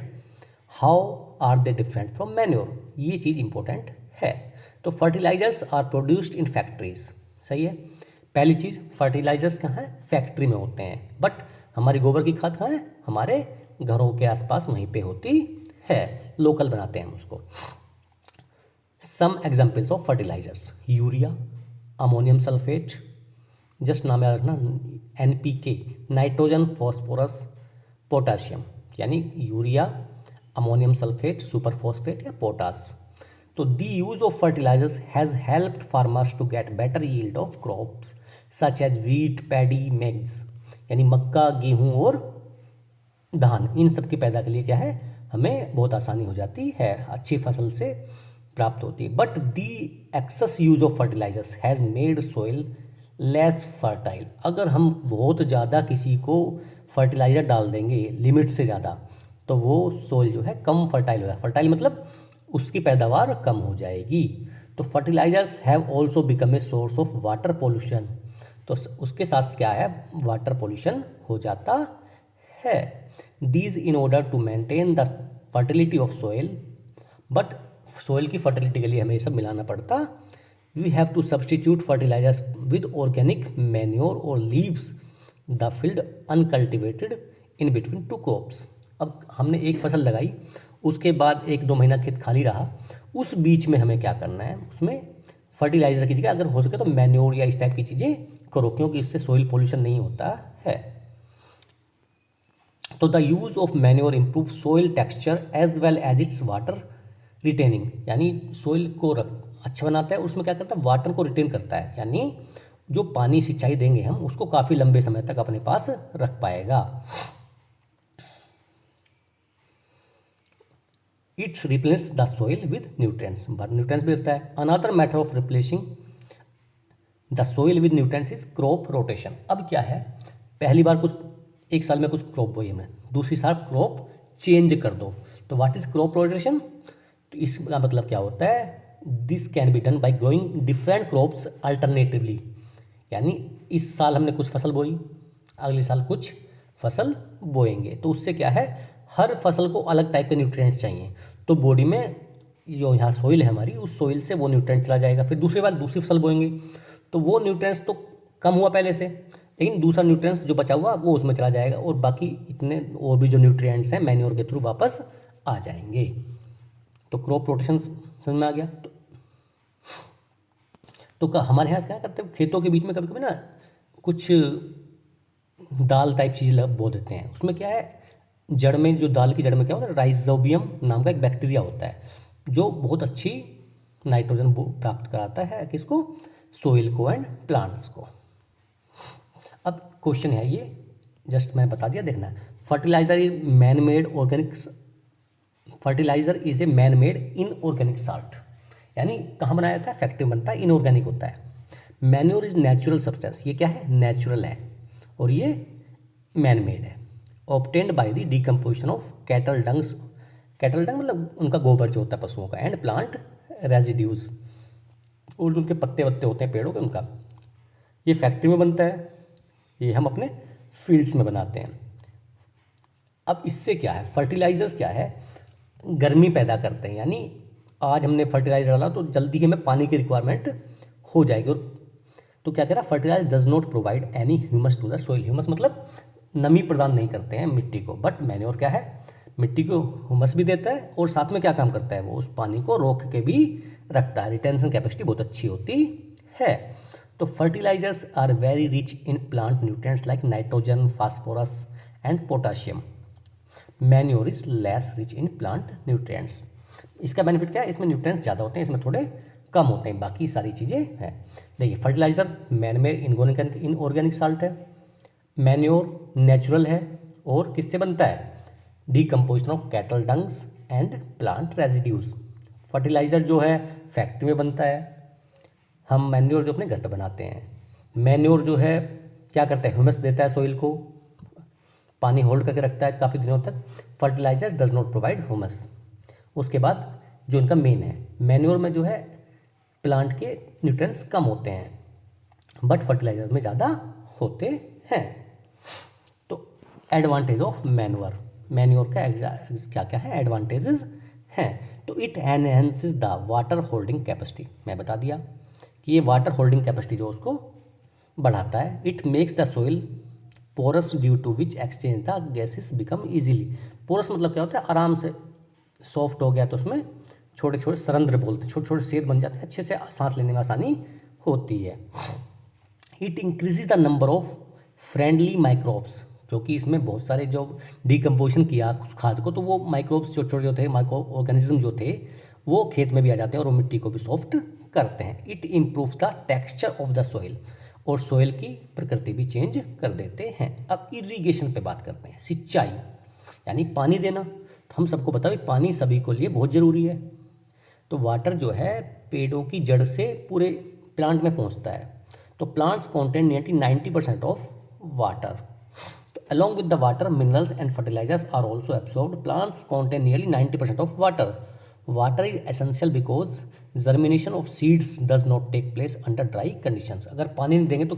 How are they different from manure, ये चीज़ इंपॉर्टेंट है। तो fertilisers are produced in factories, सही है। पहली चीज़, फर्टिलाइजर्स कहाँ है, फैक्ट्री में होते हैं, बट हमारी गोबर की खाद कहाँ है, हमारे घरों के आसपास वहीं पे होती है, लोकल बनाते हैं हम उसको। Some examples of fertilisers, urea, ammonium sulphate, just नाम याद रखना, NPK, नाइट्रोजन, फॉस्फोरस, पोटाशियम, यानी urea, ammonium sulphate, super phosphate या पोटास। तो the use of fertilisers has helped farmers to get better yield of crops such as wheat, paddy, maize, यानी मक्का, गेहूँ और धान, इन सब की पैदा के लिए क्या है हमें बहुत आसानी हो जाती है, अच्छी फसल से प्राप्त होती है। But the excess use of fertilisers has made soil less fertile. अगर हम बहुत ज़्यादा किसी को फर्टिलाइज़र डाल देंगे लिमिट से ज़्यादा, तो वो सोइल जो है कम फर्टाइल हो जाए, फर्टाइल मतलब उसकी पैदावार कम हो जाएगी। तो fertilisers have also become a source of water pollution. तो उसके साथ क्या है, वाटर पोल्यूशन हो जाता है। These in order to maintain the fertility of soil, but soil की फर्टिलिटी के लिए हमें ये सब मिलाना पड़ता। We have to substitute fertilisers with organic manure और leaves the field uncultivated in between 2 crops. अब हमने एक फसल लगाई, उसके बाद 1-2 महीना खेत खाली रहा, उस बीच में हमें क्या करना है, उसमें फर्टिलाइजर की जगह अगर हो सके तो मैन्योर या इस टाइप की चीज़ें करो, क्योंकि इससे सोइल पोल्यूशन नहीं होता है। तो the use of manure improve soil texture as well as its water retaining, यानी सोइल को अच्छा बनाता है, उसमें क्या करता है वाटर को रिटेन करता है, यानी जो पानी सिंचाई देंगे हम उसको काफ़ी लंबे समय तक अपने पास रख पाएगा। It's replace the soil with nutrients, nutrients भी रहता है। Another matter of replacing the soil with nutrients is crop rotation. अब क्या है, पहली बार कुछ एक साल में कुछ क्रॉप बोई हमने, दूसरी साल क्रॉप चेंज कर दो, तो व्हाट इज क्रॉप रोटेशन। तो इसका मतलब क्या होता है, this can be done by growing different crops alternatively, यानी इस साल हमने कुछ फसल बोई, अगले साल कुछ फसल बोएंगे, तो उससे क्या है हर फसल को अलग टाइप के न्यूट्रिएंट्स चाहिए, तो बॉडी में जो यहाँ सोइल है हमारी, उस सोइल से वो न्यूट्रिएंट चला जाएगा। फिर दूसरी बार दूसरी फसल बोएंगे तो वो न्यूट्रिएंट्स तो कम हुआ पहले से, लेकिन दूसरा न्यूट्रिएंट्स जो बचा हुआ वो उसमें चला जाएगा, और बाकी इतने और भी जो न्यूट्रिएंट्स हैं मैन्योर के थ्रू वापस आ जाएंगे। तो क्रॉप रोटेशन समझ में आ गया। तो हमारे यहाँ क्या करते हैं, खेतों के बीच में कभी कभी ना कुछ दाल टाइप चीज़ बो देते हैं, उसमें क्या है जड़ में, जो दाल की जड़ में क्या होता है, राइजोबियम नाम का एक बैक्टीरिया होता है जो बहुत अच्छी नाइट्रोजन प्राप्त कराता है, किसको, सोइल को एंड प्लांट्स को। अब क्वेश्चन है ये, जस्ट मैंने बता दिया, देखना है। Fertiliser is man made organic, fertiliser is a man made inorganic salt, यानी कहाँ बनाया जाता है, फैक्ट्री बनता है, इनऑर्गेनिक होता है। मैन्योर इज नेचुरल सब्सटेंस, ये क्या है, नेचुरल है, और ये मैन मेड है। Obtained by the decomposition of cattle dungs cattle dung मतलब उनका गोबर जो होता है पशुओं का, एंड प्लांट रेजिड्यूज, और जो उनके पत्ते वत्ते होते हैं पेड़ों के उनका, ये फैक्ट्री में बनता है, ये हम अपने फील्ड्स में बनाते हैं। अब इससे क्या है, फर्टिलाइजर्स क्या है, गर्मी पैदा करते हैं, यानी आज हमने फर्टिलाइजर डाला तो जल्दी ही हमें पानी की रिक्वायरमेंट हो जाएगी। और तो क्या कह रहा है, fertiliser does not provide any humus to the soil, humus मतलब नमी प्रदान नहीं करते हैं मिट्टी को, बट मैन्योर क्या है, मिट्टी को ह्यूमस भी देता है और साथ में क्या काम करता है, वो उस पानी को रोक के भी रखता है, रिटेंशन कैपेसिटी बहुत अच्छी होती है। तो fertilisers are very rich in plant nutrients like nitrogen, phosphorus and potassium. Manure is less rich in plant nutrients. इसका बेनिफिट क्या है, इसमें न्यूट्रिएंट्स ज़्यादा होते हैं, इसमें थोड़े कम होते हैं, बाकी सारी चीज़ें हैं। देखिए fertiliser man made inorganic salt है, मैन्योर नेचुरल है, और किससे बनता है, decomposition of cattle dungs and plant residues. Fertiliser जो है फैक्ट्री में बनता है, हम मैन्योर जो अपने घर पे बनाते हैं। मैन्योर जो है क्या करता है, ह्यूमस देता है सॉइल को, पानी होल्ड करके रखता है काफ़ी दिनों तक। Fertiliser does not provide humus. उसके बाद जो उनका मेन है, मैन्योर में जो है प्लांट के न्यूट्रिएंट्स कम होते हैं, बट फर्टिलाइजर में ज़्यादा होते हैं। तो एडवांटेज ऑफ मैन्योर, मैन्योर का क्या क्या है एडवांटेजेस हैं, तो it enhances the water holding capacity, मैं बता दिया कि ये वाटर होल्डिंग कैपेसिटी जो उसको बढ़ाता है। It makes the soil porous due to which exchange the gases become easily. Porous मतलब क्या होता है, आराम से सॉफ्ट हो गया तो उसमें छोटे छोटे सरंध्र बोलते हैं, छोटे छोटे छेद बन जाते हैं, अच्छे से सांस लेने में आसानी होती है। It increases the number of friendly microbes, क्योंकि इसमें बहुत सारे जो डिकम्पोजिशन किया उस खाद को, तो वो माइक्रोब्स छोटे छोटे जो थे, माइक्रो ऑर्गेनिज्म जो थे, वो खेत में भी आ जाते हैं और वो मिट्टी को भी सॉफ्ट करते हैं। It improve the texture of the soil, और सोइल की प्रकृति भी चेंज कर देते हैं। अब इरिगेशन पे बात करते हैं, सिंचाई यानी पानी देना। तो हम सबको पता है पानी सभी को लिए बहुत ज़रूरी है। तो वाटर जो है पेड़ों की जड़ से पूरे प्लांट में पहुंचता है। तो plants contain nearly 90% of water. तो along with the water minerals and fertilisers are also absorbed. Plants contain nearly 90% of water. Water is essential because germination of seeds does not take place under dry conditions. अगर पानी नहीं देंगे तो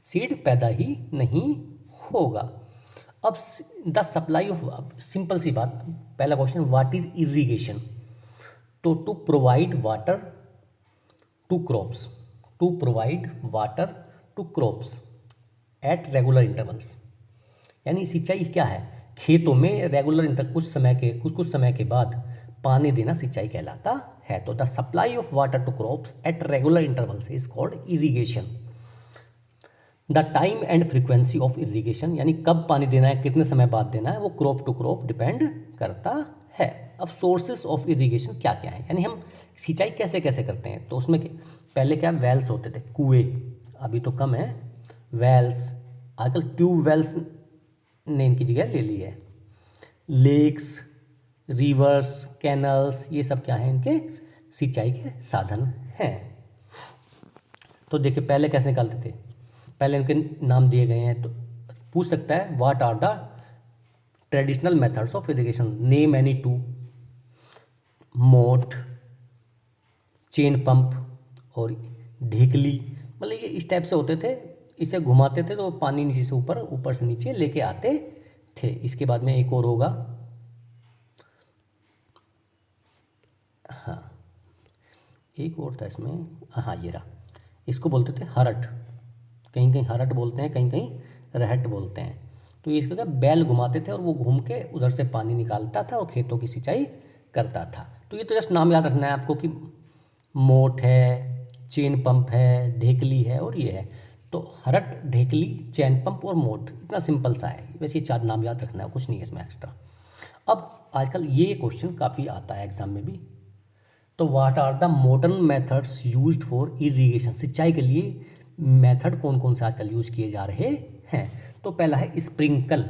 seed पैदा ही नहीं होगा। अब द सप्लाई ऑफ, सिंपल सी बात, पहला क्वेश्चन, व्हाट इज इरिगेशन। तो to provide water to crops, to provide water to crops at regular intervals. यानी सिंचाई क्या है, खेतों में रेगुलर इंटर कुछ समय के बाद पानी देना सिंचाई कहलाता है। तो the supply of water to crops at regular intervals is called irrigation. The time and frequency of irrigation, यानी कब पानी देना है, कितने समय बाद देना है, वो क्रॉप टू क्रॉप डिपेंड करता है। अब सोर्सेस ऑफ इरिगेशन क्या क्या है, यानी हम सिंचाई कैसे कैसे करते हैं। तो उसमें पहले क्या वेल्स होते थे, कुएं, अभी तो कम है वेल्स, आजकल ट्यूब वेल्स ने इनकी जगह ले ली है। लेक्स, रिवर्स, कैनल्स, ये सब क्या है, इनके सिंचाई के साधन हैं। तो देखिए पहले कैसे निकालते थे, पहले इनके नाम दिए गए हैं। तो पूछ सकता है what are the traditional methods of irrigation, name any two. मोट, चेन पंप और ढेकली, मतलब ये इस टाइप से होते थे। इसे घुमाते थे तो पानी नीचे से ऊपर, ऊपर से नीचे लेके आते थे। इसके बाद में एक और होगा, हाँ एक और था इसमें, हाँ ये रहा, इसको बोलते थे हरट। कहीं कहीं हरट बोलते हैं, कहीं कहीं रहट बोलते हैं। तो ये इसको क्या, बैल घुमाते थे और वो घूम के उधर से पानी निकालता था और खेतों की सिंचाई करता था। तो ये तो जस्ट नाम याद रखना है आपको कि मोट है, चेन पंप है, ढेकली है और ये है। तो हरट, ढेकली, चेन पंप और मोट, इतना सिंपल सा है। वैसे ये 4 नाम याद रखना है, कुछ नहीं है इसमें एक्स्ट्रा। अब आजकल ये क्वेश्चन काफ़ी आता है एग्जाम में भी। तो what are the modern methods used for irrigation, सिंचाई के लिए मेथड कौन कौन से आजकल यूज किए जा रहे हैं। तो पहला है स्प्रिंकल,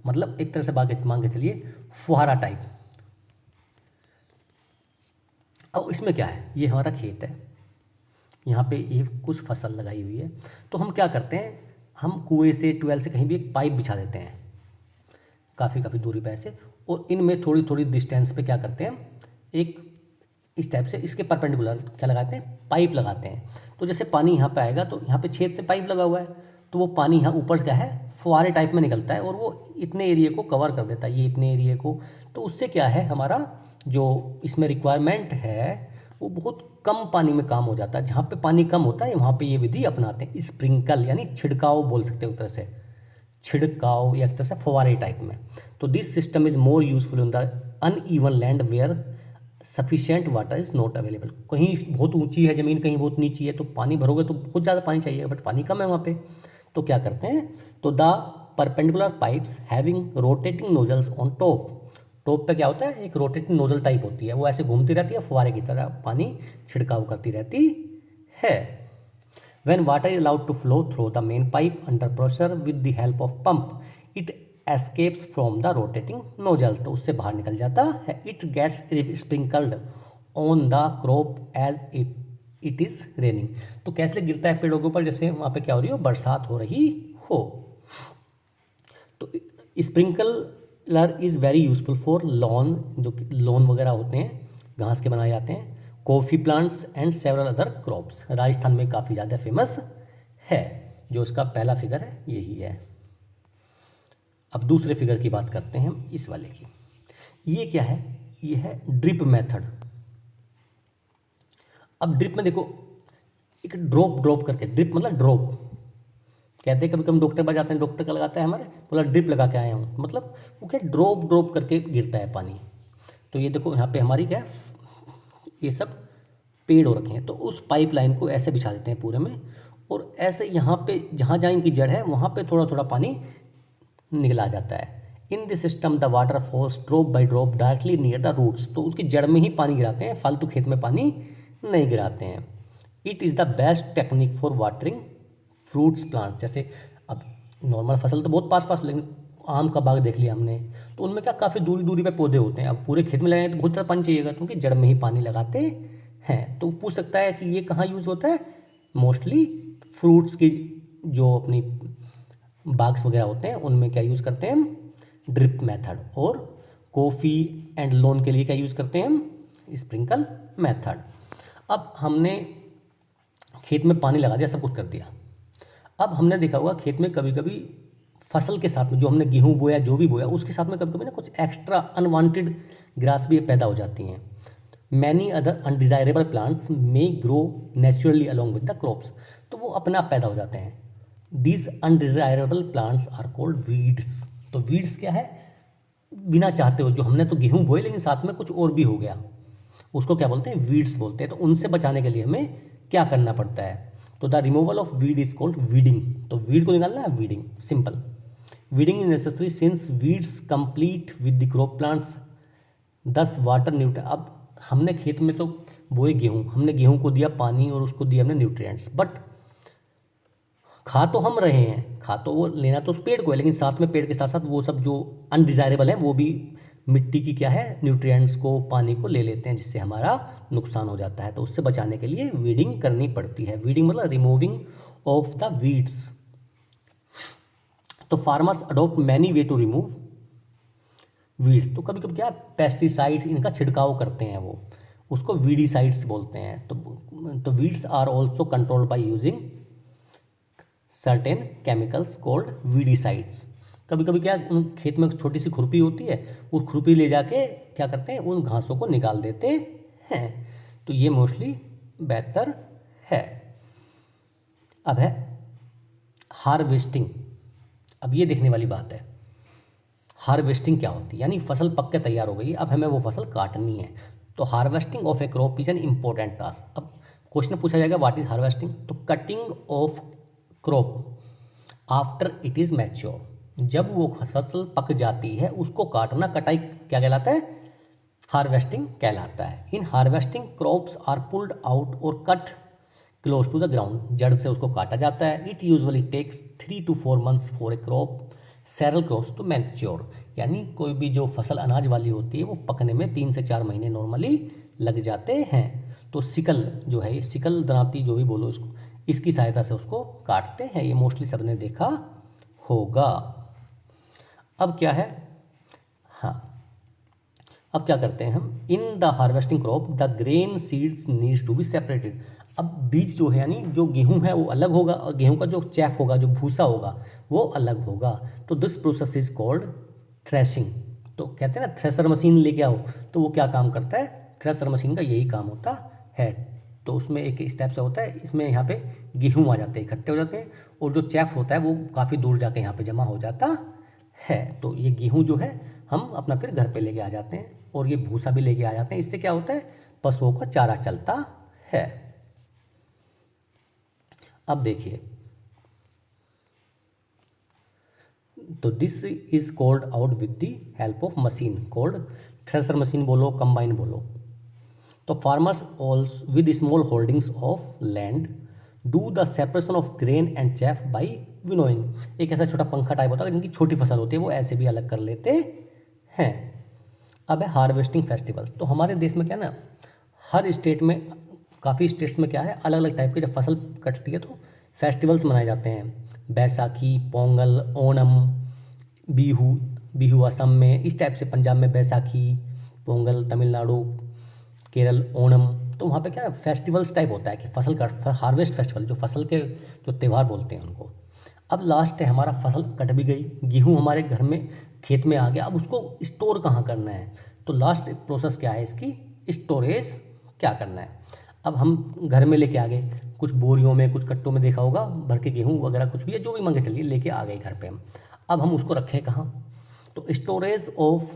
मतलब एक तरह से मान के चलिए फुहारा टाइप। अब इसमें क्या है, ये हमारा खेत है, यहाँ पे ये कुछ फसल लगाई हुई है। तो हम क्या करते हैं, हम कुएं से, ट्वेल से, कहीं भी एक पाइप बिछा देते हैं। काफ़ी काफ़ी दूरी पे ऐसे, और इनमें थोड़ी थोड़ी डिस्टेंस पे क्या करते हैं, एक इस टाइप से इसके परपेंडिकुलर क्या लगाते हैं, पाइप लगाते हैं। तो जैसे पानी यहाँ पे आएगा तो यहाँ पे छेद से पाइप लगा हुआ है, तो वो पानी यहाँ ऊपर क्या है, फुहारे टाइप में निकलता है और वो इतने एरिया को कवर कर देता है, ये इतने एरिया को। तो उससे क्या है, हमारा जो इसमें रिक्वायरमेंट है वो बहुत कम पानी में काम हो जाता है। जहाँ पे पानी कम होता है वहाँ पे ये विधि अपनाते हैं, स्प्रिंकल यानी छिड़काव बोल सकते हो एक तरह से, छिड़काव या एक तरह से फुहारे टाइप में। तो this system is more useful in the uneven land where sufficient water is not available. कहीं बहुत ऊंची है ज़मीन, कहीं बहुत नीची है, तो पानी भरोगे तो बहुत ज़्यादा पानी चाहिए, बट पानी कम है वहाँ पे, तो क्या करते हैं, तो the perpendicular pipes having rotating nozzles on top. Top पे क्या होता है, एक रोटेटिंग नोजल टाइप होती है, वो ऐसे घूमती रहती है, फुहारे की तरह पानी छिड़काव करती रहती है। When water is allowed to flow through the main pipe under pressure with the help of pump, it escapes from the rotating nozzle, तो उससे बाहर निकल जाता है। It gets sprinkled on the crop as if it is raining, तो कैसे गिरता है पेड़ों के ऊपर, जैसे वहाँ पे क्या हो रही हो, बरसात हो रही हो। तो sprinkler is very useful for lawn, जो लॉन वगैरह होते हैं, घास के बनाए जाते हैं, coffee plants and several other crops. Rajasthan में काफ़ी ज़्यादा फेमस है। जो इसका पहला फिगर है यही है। अब दूसरे फिगर की बात करते हैं हम, इस वाले की। ये क्या है, ये है ड्रिप मेथड। अब ड्रिप में देखो, एक ड्रॉप ड्रॉप करके, ड्रिप मतलब ड्रॉप कहते हैं, कभी कभी डॉक्टर पास जाते हैं, डॉक्टर का लगाता है हमारे, बोला ड्रिप लगा के आया हूँ, मतलब वो क्या ड्रॉप ड्रॉप करके गिरता है पानी। तो ये देखो यहाँ पे हमारी क्या है, ये सब पेड़ हो रखे हैं, तो उस पाइपलाइन को ऐसे बिछा देते हैं पूरे में, और ऐसे यहाँ पे जहाँ जहाँ इनकी जड़ है वहाँ पे थोड़ा थोड़ा पानी निकला जाता है। In this system the water falls drop by drop directly near the roots, तो उसकी जड़ में ही पानी गिराते हैं, फालतू खेत में पानी नहीं गिराते हैं। It is the best technique for watering fruits plant. जैसे अब नॉर्मल फसल तो बहुत पास पास, लेकिन आम का बाग देख लिया हमने, तो उनमें क्या काफ़ी दूरी दूरी पे पौधे होते हैं। अब पूरे खेत में लगाएंगे तो बहुत ज़्यादा पानी चाहिएगा, क्योंकि जड़ में ही पानी लगाते हैं। तो पूछ सकता है कि ये कहाँ यूज़ होता है, मोस्टली फ्रूट्स की जो अपनी बाग्स वगैरह होते हैं उनमें क्या यूज़ करते हैं हम, ड्रिप मेथड। और कॉफ़ी एंड लोन के लिए क्या यूज़ करते हैं हम, स्प्रिंकल मेथड। अब हमने खेत में पानी लगा दिया, सब कुछ कर दिया। अब हमने देखा होगा खेत में कभी कभी फसल के साथ में, जो हमने गेहूं बोया, जो भी बोया, उसके साथ में कभी कभी ना कुछ एक्स्ट्रा अनवांटेड ग्रास भी पैदा हो जाती हैं। Many other undesirable plants may grow naturally along with the crops, तो वो अपने आप पैदा हो जाते हैं। These undesirable plants are called weeds. तो वीड्स क्या है, बिना चाहते हो, जो हमने तो गेहूं बोए लेकिन साथ में कुछ और भी हो गया, उसको क्या बोलते हैं, वीड्स बोलते हैं। तो उनसे बचाने के लिए हमें क्या करना पड़ता है, तो the removal of weed is called weeding. तो वीड को निकालना है, weeding, simple. Weeding is necessary since weeds complete with the crop plants दस वाटर न्यूट्रिएंट। अब हमने खेत में तो बोए गेहूँ, हमने गेहूँ को दिया पानी और उसको दिया हमने न्यूट्रिएंट्स, बट खा तो हम रहे हैं, खा तो वो लेना तो उस पेड़ को है, लेकिन साथ में पेड़ के साथ साथ वो सब जो अनडिज़ायरेबल है वो भी मिट्टी की क्या है, न्यूट्रिएंट्स को, पानी को ले लेते हैं, जिससे हमारा नुकसान हो जाता है। तो उससे बचाने के लिए वीडिंग करनी पड़ती है। वीडिंग मतलब रिमूविंग ऑफ द वीड्स। तो farmers adopt many way to remove weeds. तो कभी कभी क्या पेस्टिसाइड्स इनका छिड़काव करते हैं, वो उसको वीडीसाइड्स बोलते हैं। तो weeds are also controlled by using certain chemicals called weedicides. कभी कभी क्या, उन खेत में छोटी सी खुरपी होती है, उस खुरपी ले जाके क्या करते हैं, उन घासों को निकाल देते हैं। तो ये मोस्टली बेहतर है। अब है हार्वेस्टिंग। अब ये देखने वाली बात है, हार्वेस्टिंग क्या होती है, यानी फसल पक के तैयार हो गई, अब हमें वो फसल काटनी है। तो harvesting of A crop is an important task. अब क्वेश्चन पूछा जाएगा व्हाट इज हार्वेस्टिंग, तो cutting of crop after it is mature. जब वो फसल पक जाती है उसको काटना, कटाई क्या कहलाता है, हार्वेस्टिंग कहलाता है। In harvesting crops are pulled out और cut close to the ground. जड़ से उसको काटा जाता है। It usually takes 3 to 4 months for a crop cereal crops to mature. यानी कोई भी जो फसल अनाज वाली होती है वो पकने में 3 से 4 महीने नॉर्मली लग जाते हैं। तो सिकल जो है, ये सिकल दरांती जो भी बोलो इसको, इसकी सहायता से उसको काटते हैं। ये मोस्टली सबने देखा होगा। अब क्या है, अब क्या करते हैं हम, in the harvesting crop the grain seeds needs to be separated. अब बीज जो है यानी जो गेहूं है वो अलग होगा और गेहूं का जो चैफ होगा, जो भूसा होगा, वो अलग होगा। तो this process is called threshing. तो कहते हैं ना थ्रेसर मशीन लेके आओ, तो वो क्या काम करता है, थ्रेसर मशीन का यही काम होता है। तो उसमें एक स्टेप से होता है, इसमें यहाँ पे गेहूं आ जाते हैं, इकट्ठे हो जाते हैं, और जो चैफ होता है वो काफ़ी दूर जाके यहाँ पे जमा हो जाता है। तो ये गेहूं जो है हम अपना फिर घर पे लेके आ जाते हैं, और ये भूसा भी लेके आ जाते हैं। इससे क्या होता है, पशुओं का चारा चलता है। अब देखिए, तो this is called out with the help of machine called thresher machine बोलो, कंबाइन बोलो। तो farmers also with small holdings of land do the separation of grain and chaff by winnowing. एक ऐसा छोटा पंखा टाइप होता है, जिनकी छोटी फसल होती है वो ऐसे भी अलग कर लेते हैं। अब है हार्वेस्टिंग फेस्टिवल्स। तो हमारे देश में क्या ना, हर स्टेट में, काफ़ी स्टेट्स में क्या है, अलग अलग टाइप की जब फसल कटती है तो फेस्टिवल्स मनाए जाते हैं। बैसाखी, पोंगल, ओणम, बिहू, बिहू असम में, इस टाइप से पंजाब में बैसाखी, पोंगल, तमिलनाडु, केरल ओणम। तो वहाँ पे क्या फेस्टिवल्स टाइप होता है कि फसल का हार्वेस्ट फेस्टिवल, जो फसल के जो त्यौहार बोलते हैं उनको। अब लास्ट है, हमारा फसल कट भी गई, गेहूँ हमारे घर में खेत में आ गया, अब उसको स्टोर कहाँ करना है। तो लास्ट प्रोसेस क्या है इसकी, स्टोरेज क्या करना है। अब हम घर में लेके आ गए, कुछ बोरियों में, कुछ कट्टों में, देखा होगा भर के गेहूँ वगैरह कुछ भी है, जो भी मांगे चलिए लेके आ गए घर पे हम। अब हम उसको रखें कहाँ, तो storage of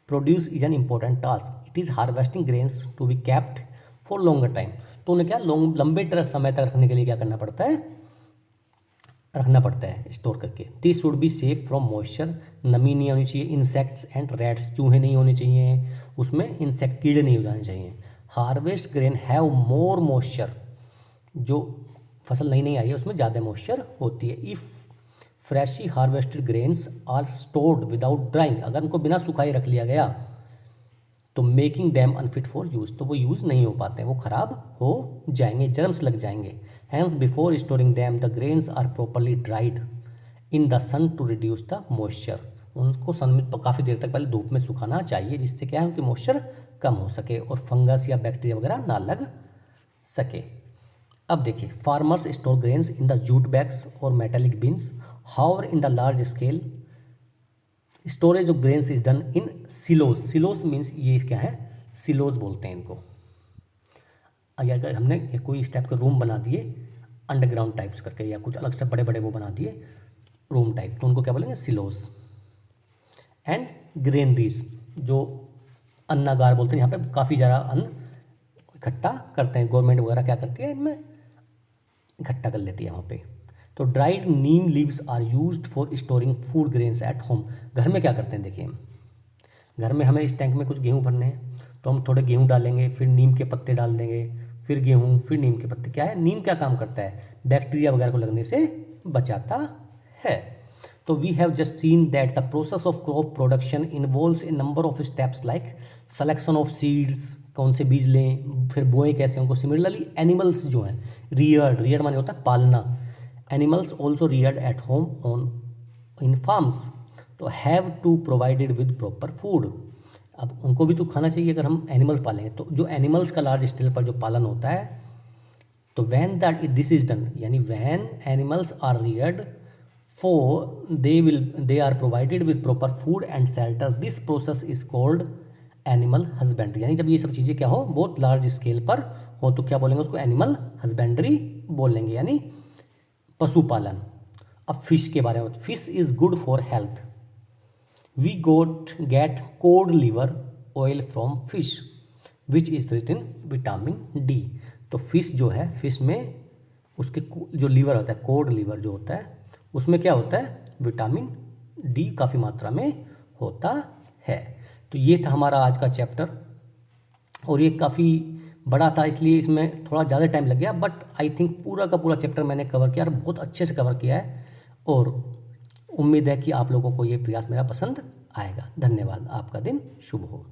produce is an important task. It is harvesting grains to be kept for longer time. तो उन्हें क्या लंबे समय तक रखने के लिए क्या करना पड़ता है, रखना पड़ता है स्टोर करके। This should be safe from moisture, नमी नहीं होनी चाहिए, इंसेक्ट्स एंड रैट्स, चूहे नहीं होने चाहिए, उसमें इंसेक्ट कीड़े नहीं हो जाने चाहिए। Harvest grain have more moisture, जो फसल नई नई आई है उसमें ज़्यादा मॉइस्चर होती है। If freshly harvested grains are stored without drying, अगर उनको बिना सुखाए रख लिया गया तो making them unfit for use, तो वो यूज़ नहीं हो पाते हैं, वो ख़राब हो जाएंगे, जर्म्स लग जाएंगे। Hence before storing them the grains are properly dried in the sun to reduce the moisture. उनको सन में काफ़ी देर तक पहले धूप में सुखाना चाहिए, जिससे क्या है उनकी मॉइस्चर कम हो सके और फंगस या बैक्टीरिया वगैरह ना लग सके। अब देखिए, farmers store grains in the jute bags और metallic bins. However in the large scale storage of grains is done in silos. Silos means ये क्या है, सिलोज बोलते हैं इनको। अगर हमने कोई इस टाइप के रूम बना दिए अंडरग्राउंड टाइप्स करके, या कुछ अलग से बड़े बड़े वो बना दिए रूम टाइप, तो उनको क्या बोलेंगे, सिलोज। एंड ग्रेनरीज, जो अन्नागार बोलते हैं, यहाँ पे काफ़ी ज़्यादा अन्न इकट्ठा करते हैं, गवर्नमेंट वगैरह क्या करती है इनमें इकट्ठा कर लेती है वहाँ पे। तो dried neem leaves are used for storing food grains at home. घर में क्या करते हैं, देखिए घर में हमें इस टैंक में कुछ गेहूँ भरने हैं, तो हम थोड़े गेहूँ डालेंगे, फिर नीम के पत्ते डाल देंगे, फिर गेहूँ, फिर नीम के पत्ते। क्या है, नीम क्या काम करता है, बैक्टीरिया वगैरह को लगने से बचाता है। तो we have just seen that the process of crop production involves a number of steps like selection of seeds, कौन से बीज लें, फिर बोएं कैसे उनको। सिमिलरली एनिमल्स जो हैं, रियर्ड, रियर्ड माने होता है पालना, animals also reared at home on in farms, तो have to provided with proper food. अब उनको भी तो खाना चाहिए अगर हम एनिमल्स पालेंगे। तो जो एनिमल्स का लार्ज स्केल पर जो पालन होता है, तो when that this is done, यानी when animals are reared for they are provided with proper food and shelter, this process is called animal husbandry. यानी जब ये सब चीज़ें क्या हो, बहुत लार्ज स्केल पर हो, तो क्या बोलेंगे उसको, एनिमल हस्बेंड्री बोलेंगे, यानी पशुपालन। अब फिश के बारे में, fish is good for health. We get cod liver oil from fish which is rich in vitamin D. तो फिश जो है, फिश में उसके जो लीवर होता है, कोड लीवर जो होता है, उसमें क्या होता है, विटामिन डी काफ़ी मात्रा में होता है। तो ये था हमारा आज का चैप्टर, और ये काफ़ी बड़ा था, इसलिए इसमें थोड़ा ज़्यादा टाइम लग गया, बट आई थिंक पूरा का पूरा चैप्टर मैंने कवर किया और बहुत अच्छे से कवर किया है, और उम्मीद है कि आप लोगों को ये प्रयास मेरा पसंद आएगा। धन्यवाद, आपका दिन शुभ हो।